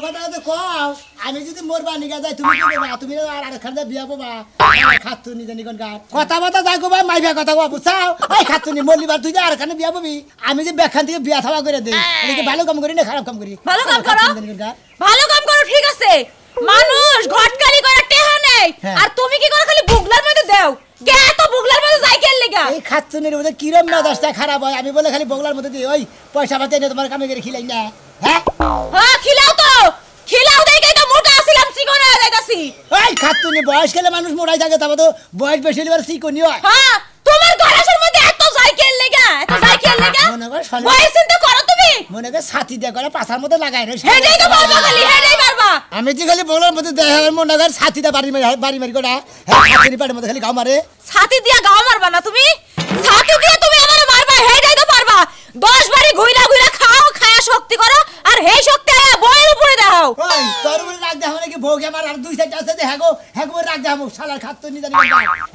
কথা তো কও আমি যদি মোর বানি গা যাই তুমি কি করবা তুমি আর খান্দা বিয়া পাবা খাতুনি জানি কোন গাত কথা কথা যাই গো ভাই মাইবা কথা কও বুঝাও এই খাতুনি মল্লিবার তুই আর খানে বিয়া পাবি আমি যে বেখান থেকে বিয়া থাবা করে দেই এদিকে ভালো কাম করি না খারাপ কাম করি ভালো কাম করো ঠিক আছে মানুষ ঘটকালি করে টেহা নেই আর তুমি কি করে খালি বুগলার মধ্যে দাও কে এত বুগলার মধ্যে যাই কেন লাগা এই খাতুনির মধ্যে কিরম মেজাজটা খারাপ হয় আমি বলে খালি বুগলার মধ্যে দিই ওই পয়সা পাতে না তোমার কামে করে খিলাই না হ্যাঁ খিলাও দেই তো মোটা আছিলাম চিকন হয়ে যাইতাছি এই খাতুনি বয়স গেলে মানুষ মোটাই থাকে তবে তো বয়স বেশি হলে আর চিকনি হয় হ্যাঁ তোমার গলার মধ্যে এত যাই কেন লাগা বয়স চিন্তা করো তুমি মনে করে ছাতি দিয়ে করে পাছার মধ্যে লাগাই রে হেডাই তো পারবা খালি হেডাই পারবা আমি যে খালি বুগলার মধ্যে দেহ মনে করে ছাতিটা বাড়ি মারি করে হ্যাঁ খাতুনি পাড়ের মধ্যে খালি গাও মারে ছাতি দিয়া গাও মারবা না তুমি ছাতি দিয়ে তুমি আমারে মারবা হেডাই তো পারবা 10 বাড়ি ঘুইলা খাও খায়া শক্তি করো আর হেই শক্তি আয়া বইয়ের উপরে দাও ওই তোর উপরে রাখ দে মানে কি ভোগ আমার আর দুই সাইড আছে যে হ্যাগো রাখ দে আমু শালার খাতুনি জানি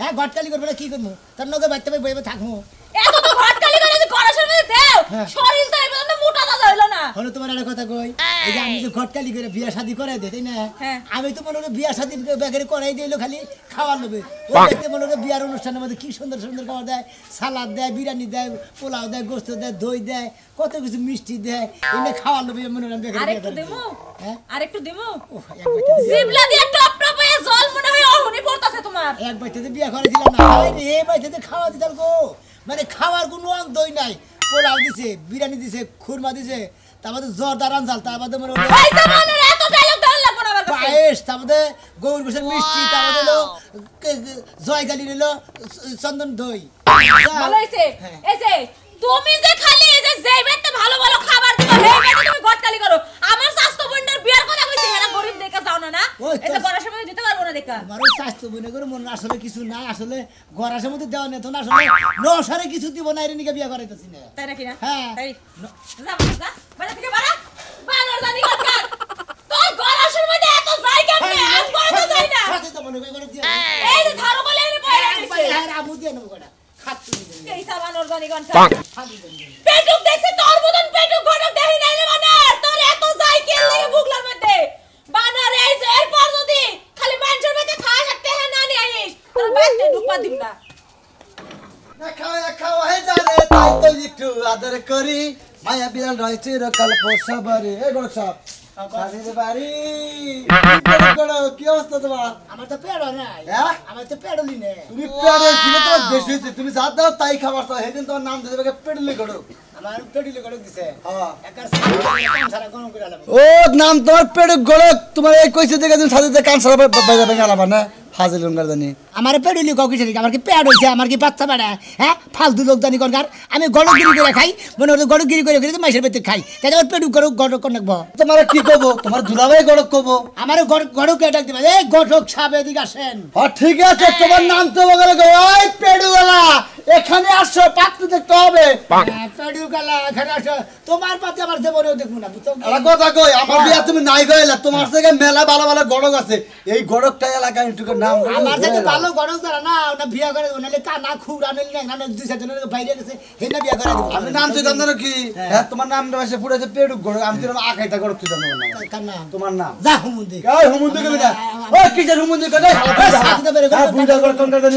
হ্যাঁ ঘটকালি করবে না কি করব তোর নগে বাইতে বইবে থাকমু এত তো ঘটকালি করে যে গরাসের মধ্যে দাও শরীর তো এমন মোটা দাদা হইলো না হলো তোমার একটা কথা কই এই যে আমি যে ঘটকালি করে বিয়া শাদি করাই দেই তাই না আমি তো মনে বিয়া শাদি বেকারে করাই দিলো খালি খাওয়ার লোভে ওই দেখতে মনে বিয়ার অনুষ্ঠানের মধ্যে কি সুন্দর সুন্দর খাবার দেয় সালাদ দেয় বিরিয়ানি দেয় পোলাও দেয় গোশত দেয় দই দেয় কত কিছু মিষ্টি দেয় এনে খাওয়ার লোভে মনে বেকারে আরেকটু দেমু আরেকটু দেমু জিবলা দিয়ে টপ টপ হয়ে জল মনে হয় ওহনি পড়তাছে তোমার এক বাইতে বিয়া করে দিলাম না এই বাইতে খাওয়া দিতাল গো মানে খাওয়ার কোনো দই নাই পোলাও দিছে বিরিয়ানি দিছে খুরমা দিছে তারপরে জোরদার আনজাল তারপরে মনে হয় এই জামানের এত ডায়লগ দেওয়ার লাগবে না আমার কাছে পায়েস তারপরে গৌর গোশের মিষ্টি তারপরে হলো জয়গালি নিলো চন্দন দই ভালো হইছে এই যে তুমি যে খালি এই যে যেইবারতে ভালো ভালো খাবার দিবা সেইবারতে তুমি ঘটকালি করো আমার স্বাস্থ্য বন্ডার বিয়ার কথা কইছি এরা গরিব দেখা যাও না এই যে গরাসের মধ্যে দিতে পারবো না দেখা আমার স্বাস্থ্য বন্ডার করে মন আসলে কিছু নাই আসলে গরাসের মধ্যে দেওয়া নেই তো না আসলে নশারে কিছু দিব না এর নিকে বিয়া করাইতাছি না তাই নাকি না হ্যাঁ তাই যা বাড়ি থেকে বাড়া বানর জানি কথা তোর গরাসের মধ্যে এত যাই কেন আজ করে তো যাই না সাথে তো মনে করে দিয়া এই যে ধারো বলে এনে পয়রা দিছে আর আবু দিয়ে নেব কোটা খাতুনি এই সাবানর জানি কোনটা পেটুক দেখছে তোর মতন পেটুক ঘটক দেই নাই রে বানর তোর এত যাই কেন লাগে বুগলার মধ্যে বানর এই যে এরপর যদি খালি মানুষের মধ্যে খাওয়া থাকতে হ্যাঁ না নিয়ে আইস তোর বাইতে ঢুকবা দিম না খাওয়া হে জানে তাই তো একটু আদর করি মায়া বিড়াল রয়েছে রকাল পোষাবারে এই বড় সব সাজিতে পারি কি অবস্থা তোমার আমার তো পেড়ো নাই আমার তো পেড়লি নে তুমি পেড়ে ছিল তো বেশি হইছে তুমি যা দাও তাই খাবার তো হেদিন তোমার নাম দিতে হবে পেড়লি গড়ো আমার পেড়লি গড়ক দিছে হ্যাঁ একার কাম সারা কোন করে আলাম ও নাম তোমার পেড় গড়ক তোমার এই কইছে দেখে তুমি সাজিতে কান সারা বাজা ভেঙে আলাবা না হাজির লঙ্গার জানি আমার পেড়লি ককি জানি আমার কি পেড় হইছে আমার কি বাচ্চা বাড়া হ্যাঁ ফালতু লোক জানি কোনকার আমি গড়গিরি করে খাই মনে হলো গড়গিরি করে করে মাইশের পেতে খাই তাই আমার পেড়ু গড়ক গড়ক কোন রাখবো তোমার কি কব তোমার দুলাভাই গড়ক কব আমার গড়ক ডাক দিবা এই গড়ক সাহেব এদিকে আসেন হ্যাঁ ঠিক আছে তোমার নাম তো বলে গো ওই পেড়ুওয়ালা এখানে আসো পাত্র দেখতে হবে পেড়ু গালা এখানে আসো তোমার পাতে আমার দেবরেও দেখবো না বুঝছো আলা কথা কই আমার বিয়া তুমি নাই গইলা তোমার থেকে মেলা ভালো ভালো গড়ক আছে এই গড়কটা এলাকায় একটু নাম আমার থেকে ভালো গড়ক ধরা না ওটা বিয়া করে ওনালে কানা খুরা নিল না দুই চারজনের বাইরে গেছে হেনা বিয়া করে দেব আমি নাম তো জানো না কি হ্যাঁ তোমার নামটা এসে পুরোছে পেড়ু গড়ক আমি তো আখাইতা গড়ক তুই জানো না কার নাম তোমার নাম যা হুমুন্দি কই হুমুন্দি কই না ওই কি যে হুমুন্দি কই সাথে বেরে করে বুইদা গড়ক কোনটা জানি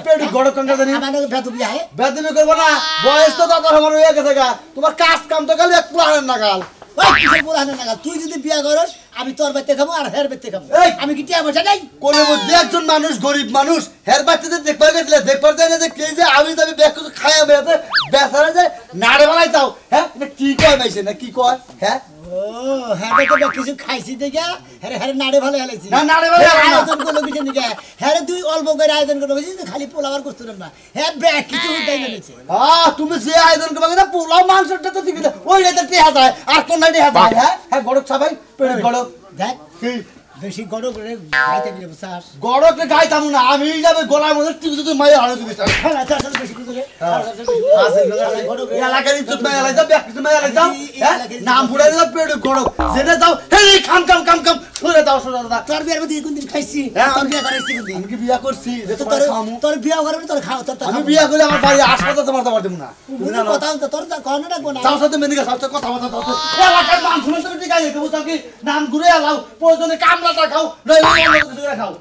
পেড়ু গড়ক কোনটা জানি আমার ভেতু বিয়া হে বেদমি করব না বয়স তো দাদার আমার হয়ে গেছে গা তোমার কাজ কাম তো গেল এক পুরান নাগাল ওই কিসের বলানো না তুই যদি বিয়া করস আমি তোর বাইতে খাবো আর হের বাইতে খাবো আমি কি টিয়া বসা নাই কোনের মধ্যে একজন মানুষ গরিব মানুষ হের বাচ্চাদের দেখবার গেছিলে দেখবার যায় না যে কে যে আমি যাবি ব্যাগ কিছু খাইয়া বেড়াতে বেচারা যে নাড়ে বেলায় যাও হ্যাঁ কি কয় ভাইছে না কি কয় হ্যাঁ ও হ্যাঁ তো কিছু খাইছি দেখে হ্যাঁ হ্যাঁ নাড়ে ভালো হেলাইছি না নাড়ে ভালো আয়োজন করলো কিছু দিকে হ্যাঁ তুই অল্প করে আয়োজন করলো বুঝিস খালি পোলাওয়ার করতে না হ্যাঁ ব্যাগ কিছু উঠাই নিয়েছে তুমি যে আয়োজন করবে না পোলাও মাংসটা তো ঠিক ওই রাতে টেহা যায় আর কোন রাতে টেহা যায় হ্যাঁ হ্যাঁ গড়ক সবাই পেড়ে গড়ক দেখ কি বেশি গড়ক করে গাইতে দিলে বুঝছাস গড়ক গাইতাম না আমি যাবে গলার মধ্যে টিপে যদি মাইয়া হাড়ে দিবি হ্যাঁ তার সাথে বেশি কিছু রে এলাকার ইজ্জত মাইয়া লাই যাও ব্যাগ কিছু মাইয়া লাই যাও নাম ফুড়াই দিলাম পেড়ে গড়ক জেনে যাও হে খাম খাম খাম খাম সরে দাও দাদা তোর বিয়ার মধ্যে কোনদিন খাইছি তোর বিয়া করাইছি কোনদিন আমি কি বিয়া করছি যে তোমার খামু তোর বিয়া করবে তোর খাও তোর আমি বিয়া করলে আমার বাড়ি হাসপাতাল তোমার দাবার দেব না কথা তোর কোন রাখবো না তার সাথে মেনে গেছে কথা দাও এলাকার মান শুনে তুমি ঠিক আছে দেবো কি নাম ঘুরে আলাও প্রয়োজনে কামলাটা খাও নইলে অন্য কিছু করে খাও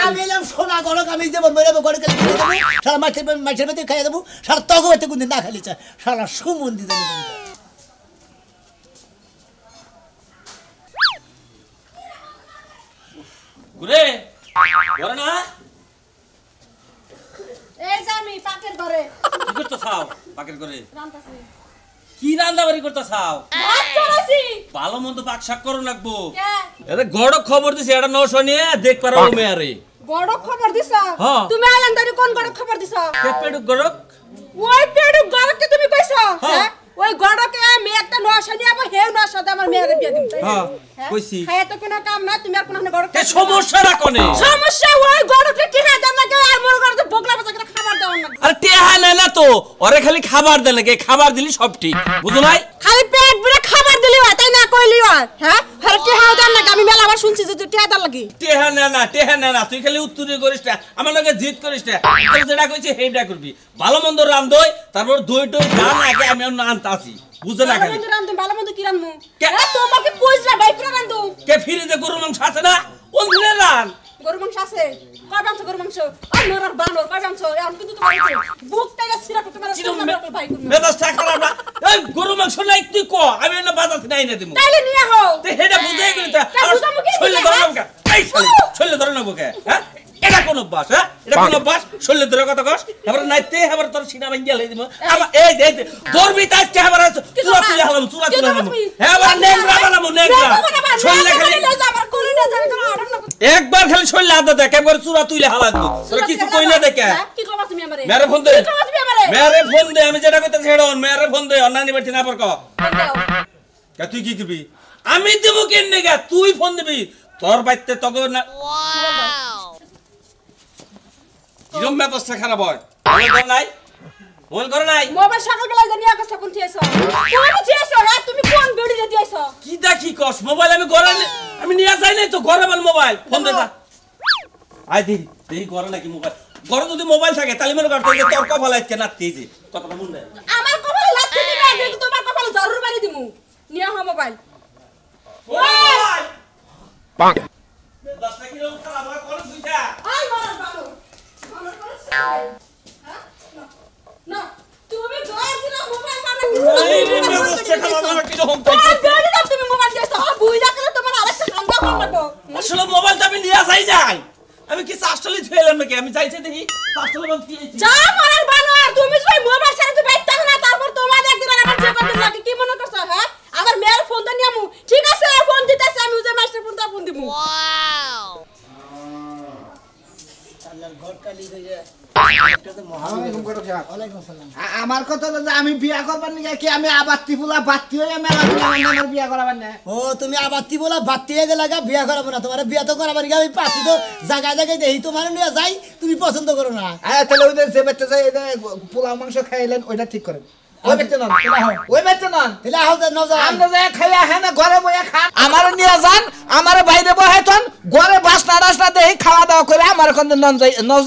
আমি এলাম সোনা গড়ক আমি দেবো মেরে গড়ে গেলে দিয়ে দেবো সারা মাছের মধ্যে খাইয়ে দেবো সারা তগো বাড়িতে কোনদিন না খালি চা সারা সুমন্দি দেবো ঘুরে ঘরে না এই যে আমি পাকের ঘরে কি করতে চাও পাকের করে রান্তাছি কি রান্না বাড়ি করতে চাও ভাত চড়াছি ভালো মন্দ পাক শাক করো লাগবো কে আরে গড় খবর দিছে এটা 900 নিয়ে দেখ পারো মেয়ারে বড় খবর দিছ হ্যাঁ। তুমি আলান্দারি কোন বড় খবর দিছ কে পেড়ুক গড়ক ওই পেড়ু গড়কে তুমি কইছ হ্যাঁ। হ্যাঁ ওই গড়কে আমি একটা নশা নিয়ে আবার হে নশাতে আমার মেয়েকে বিয়ে দিম হ্যাঁ, কইছি। খায় তো কোনো কাম না তুমি আর কোন গড় কে সমস্যাটা কোনে সমস্যা ওই গড়কে টিহা দাম লাগে আর মোর গড়তে বকলা বাজা করে খাবার দাও না আরে টেহা নেয় না তো ওরে খালি খাবার দে লাগে খাবার দিলি সব ঠিক বুঝো নাই খালি পেট ভরে খাবার দিলি হয় তাই না কইলি হয় হ্যাঁ আর টিহা দাম লাগে আমি মেলা আবার শুনছি যে টিহা দাম লাগি টেহা না তুই খালি উত্তরে করিস না আমার লগে জিত করিস না তোর যেটা কইছি সেইটা করবি ভালো মন্দ রান্ধই তারপর দই টই জান আগে আমি আনতে আসি বুঝে না খালি ভালো মন্দ কি রান্ধু কে? তোমাকে কইছলা ভাই পুরা রান্ধু কে ফিরিতে গরু মাংস আছে না কোন দিনে রান গরু মাংস আছে কয় মাংস গরু মাংস আর নরার বানর কয় মাংস এখন কিন্তু তোমার বুক টাইলা সিরা করতে পারো ভাই করবে মেজাজ খারাপ না এই গরু মাংস নাই তুই ক আমি না বাজার থেকে নাই না দিমু তাইলে নিয়ে হও তে হেডা বুঝাই গলি তা তা বুঝামু কি শৈলে বুঝা, ধরলাম কা এই শৈলে ধরলাম কে হ্যাঁ এটা কোন অভ্যাস হ্যাঁ এটা কোন অভ্যাস শৈলে ধরে কথা কস এবার নাইতে এবার তোর সিনা ভাঙ্গিয়া লই দিমু আবার এই যে দরবি তাই কে আবার চুরা তুলে হলাম হ্যাঁ আবার নেংরা বানামু নেংরা শৈলে খালি আমার কোলে না যাবে তোমার অর্ডার না একবার খালি শৈলে আদা দেখ একবার চুরা তুলে হালাত তোরা কিছু কই না দেখে কি করবা তুমি আমারে মেরে ফোন দে কি করবা তুমি আমারে মেরে ফোন দে আমি যেটা কইতাছি হেড অন মেরে ফোন দে অন্যান্য বাড়ি না পর ক কা তুই কি করবি আমি দেব কেন গা তুই ফোন দিবি তোর বাইতে তগো না কিরম ব্যবস্থা খারাপ হয় মোবাইল করে নাই মোবাইল সকালবেলা জানি আকাশ কোন থিয়েছো কোন থিয়েছো হ্যাঁ তুমি কোন বেড়ি রে দিয়েছো কি দেখি কস মোবাইল আমি ঘরে আমি নিয়ে যাই নাই তো ঘরে বল মোবাইল ফোন দে যা আই দি দেই ঘরে নাকি মোবাইল ঘরে যদি মোবাইল থাকে তাহলে মনে করতে যে তোর কপাল আজকে নাতি যে কথাটা মন দেয় আমার কপালে লাথি দিবে কিন্তু তোমার কপালে জরুর মারি দিমু নিয়া হ মোবাইল মোবাইল পাক 10 টাকা কিলো খারাপ হয় কোন সুইটা আই মারার বালো আমার করে হ্যাঁ না তুমি জয় দিনা মোবাইল মানে এই রে ব্যবস্থা খারাপ আমার কি রকম কোন বেড়ি দাও তুমি মোবাইল দিয়েছো বুই রাখলে তোমার আরেকটা কান্দা কর লাগবো আসলে মোবাইলটা আমি নিয়ে যাই আমি কি চাষটলি থইলাম নাকি আমি চাইছে দেখি চাষটলি বল কি যা মারার বানো আর তুমি যদি মোবাইল ছেড়ে তুই বাইতে না তারপর তোমার একদিন আমার যে করতে লাগে কি মনে করছ হ্যাঁ আমার মেয়ের ফোনটা নিয়ামু ঠিক আছে ফোন দিতেছে আমি ওই যে মাস্টার ফোনটা ফোন দিমু আল্লাহর ঘর কালি হয়ে এটা তো ওয়ালাইকুম আসসালাম আমার কথা হলো যে আমি বিয়া করবার নিয়ে কি আমি আবাত্তি ফুলা বাত্তি হয়ে মেলা আমার বিয়া করাবার না ও তুমি আবাত্তি বলা বাত্তি হয়ে গেলা বিয়া করাবো না তোমার বিয়া তো করাবার গিয়ে আমি পাতি তো জায়গায় জায়গায় দেখি তোমার নিয়ে যাই তুমি পছন্দ করো না তাহলে ওদের যে বেচতে চাই পোলাও মাংস খাইলেন ওইটা ঠিক করেন ওই বেচতে নন ওই বেচতে নন তাহলে আহ নজর আমরা যে খাইয়া হ্যাঁ না ঘরে বইয়া খান আমার নিয়ে যান আমার বাইরে বহাই তন ঘরে বাসনা রাসনা দেখি খাওয়া দাওয়া করে আমার এখন নন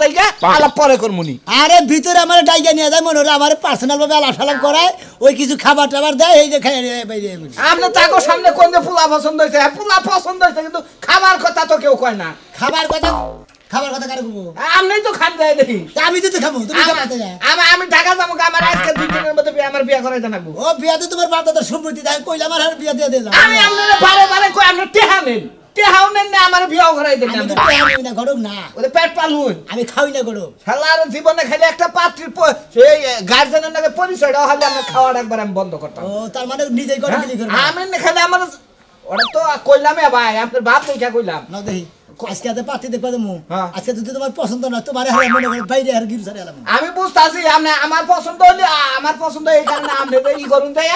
যাইগা আলাপ পরে করমুনি আরে ভিতরে আমার ডাইগা নিয়ে যায় মনে হয় আমার পার্সোনাল ভাবে আলাপ সালাপ করায় ওই কিছু খাবার টাবার দেয় এই যে খাই বাইরে আপনি তাকে সামনে কোন যে পোলা পছন্দ হয়েছে পোলা পছন্দ হয়েছে কিন্তু খাবার কথা তো কেউ কয় না খাবার কথা কারে বলবো আপনি তো খান যায় দেখি আমি তো খাবো তুমি খাবাতে যায় আমি ঢাকা যাবো আমার আজকে 2 দিনের মধ্যে আমার বিয়া করাই জানাবো ও বিয়া তো তোমার বাপ দাদার সম্পত্তি তাই কইলা আমার আর বিয়া দিয়ে দিলাম আমি আপনারা বারে বারে কই আপনি টেহা নেন টেহাও নেন না আমার বিয়াও করাই দেন আমি তো খাই না গরম না ওরে পেট পালুন আমি খাই না গরম শালার জীবনে খালি একটা পাত্রীর সেই গার্জেনের নাকি পরিচয়টা হলে আমরা খাওয়ার একবার আমি বন্ধ করতাম ও তার মানে নিজেই গরম গিলি করবে আমি না খালি আমার ওরা তো কইলামে ভাই আপনার বাপ দেখা কইলাম না দেখি আজকে আতে পাতি দেখবা দেমু হ্যাঁ। আজকে যদি তোমার পছন্দ না তোমার হারে মনে করে বাইরে আর গির সারে এলাম আমি বুঝতাছি আপনি আমার পছন্দ হলে আমার পছন্দ এই কারণে আপনি তো ই করুন তাই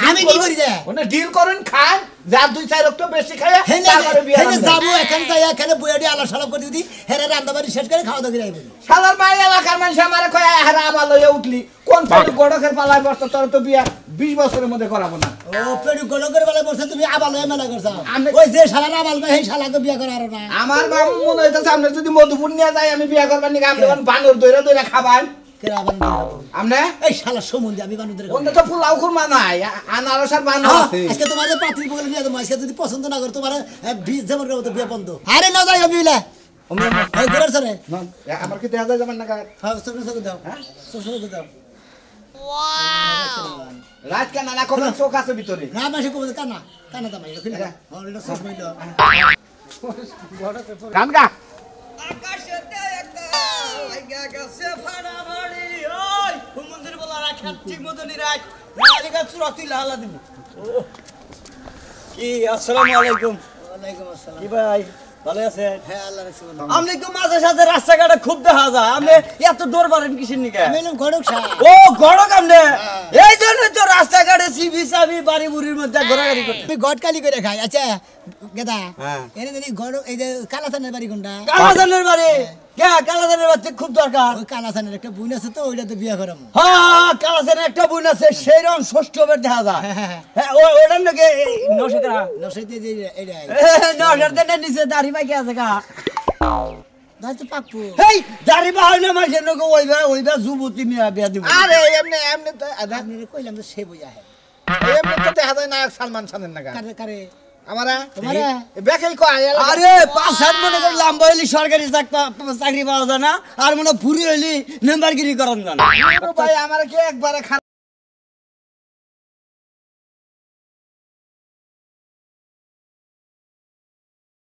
আমি কি করি যায় ওনে ডিল করুন খান যার 2-4 রক্ত বেশি খায় তারপরে বিয়া হেনে যাবো এখানে যাই এখানে বইয়াডি আলা সালাম করে দিদি হেরে রান্না বাড়ি শেষ করে খাওয়া দাওয়া করে আইবো শালার মাই এলাকার মানুষ আমারে কয় হারা আবার লইয়া উঠলি কোন পালি গড়কের পালায় বসতো তোর তো বিয়া 20 বছরের মধ্যে করাবো না। ও পেটু গলকের বেলা বলছে তুমি আবাল হয়ে মেলা করছ আমি- ওই যে শালা আবাল ভাই সেই শালাকে বিয়ে করার না আমার বাবু মনে হইতেছে আপনি যদি মধুপুর নিয়ে যাই আমি বিয়া করবার নাকি আপনি বানর দইরা দইরা খাবার কেরা আবার বিয়ে করবো? আপনি এই শালা সম্বন্ধে আমি বানুদের ওটা তো ফুলাও খুরমা নাই আনারস আর বানর আছে আজকে তোমার পাত্রী বলে নিয়ে দেবো আজকে যদি পছন্দ না করে তোমার বীজ যেমন করবো তো বিয়ে বন্ধ আরে না যাই আমি বিলে এই ঘুরে সরে না, আমার কি দেখা যায় যাবেন না কাকা? হ্যাঁ সরে সরে দাও সরে সরে দাও রাত কেন না কখন চোখ আছে ভিতরে না মাসে কবে কানা কানা দামাই খুলে হ্যাঁ এটা সস মাইলো গান গা আকাশেতে একটা লাগা গেছে ফাড়াফাড়ি ওই হুমন্দির বলা রাখাত ঠিক মতো নিরাজ নালিকা চুরাতি লালা দিব কি আসসালামু আলাইকুম ওয়ালাইকুম আসসালাম কি ভাই ভালো আছেন হ্যাঁ আল্লাহ রাখছি বলো আপনি তো মাঝে সাথে রাস্তাঘাটে খুব দেখা যায় আপনি এত দৌড় পারেন কিসের নিকে আমি এলাম ঘটক সাহেব ও গড়ক আপনি এই জন্য তো রাস্তাঘাটে সিবি সাবি বাড়ি বুড়ির মধ্যে ঘোরাঘুরি করতে আমি গটকালি করে খাই আচ্ছা গেদা হ্যাঁ। এনে জানি ঘটক এই যে কালাসানের বাড়ি কোনটা কালাজানের বাড়ি কে কালাজানের বাড়ি খুব দরকার ওই কালাসানের একটা বোন আছে তো ওইটাতে বিয়ে করাবো হ্যাঁ কালাজানের একটা বোন আছে সেই রকম ষষ্ঠ বের দেখা যায় হ্যাঁ ওটার নাকি নশিকরা নসইতে যে এইটা নশার দিনের নিচে দাড়ি পাইকে আছে গা দাই তো পাপ্পু হেই দাড়ি বাহানে মাসের নাকি ওইবা যুবতী নিয়ে বিয়া দিব আরে এমনি এমনি তো আপনি কইলাম তো সে বুঝা হয় এমনি তো দেখা যায় নায়ক সালমান খানের নাকা কারে কারে আমারা তোমারে? বেকাই কয় আরে 5-7 মনে করে লাম্বা হইলি সরকারি চাকরি পাওয়া যায় না আর মনে পুরি হইলি মেম্বারগিরি করান যায় না ভাই আমার কি একবারে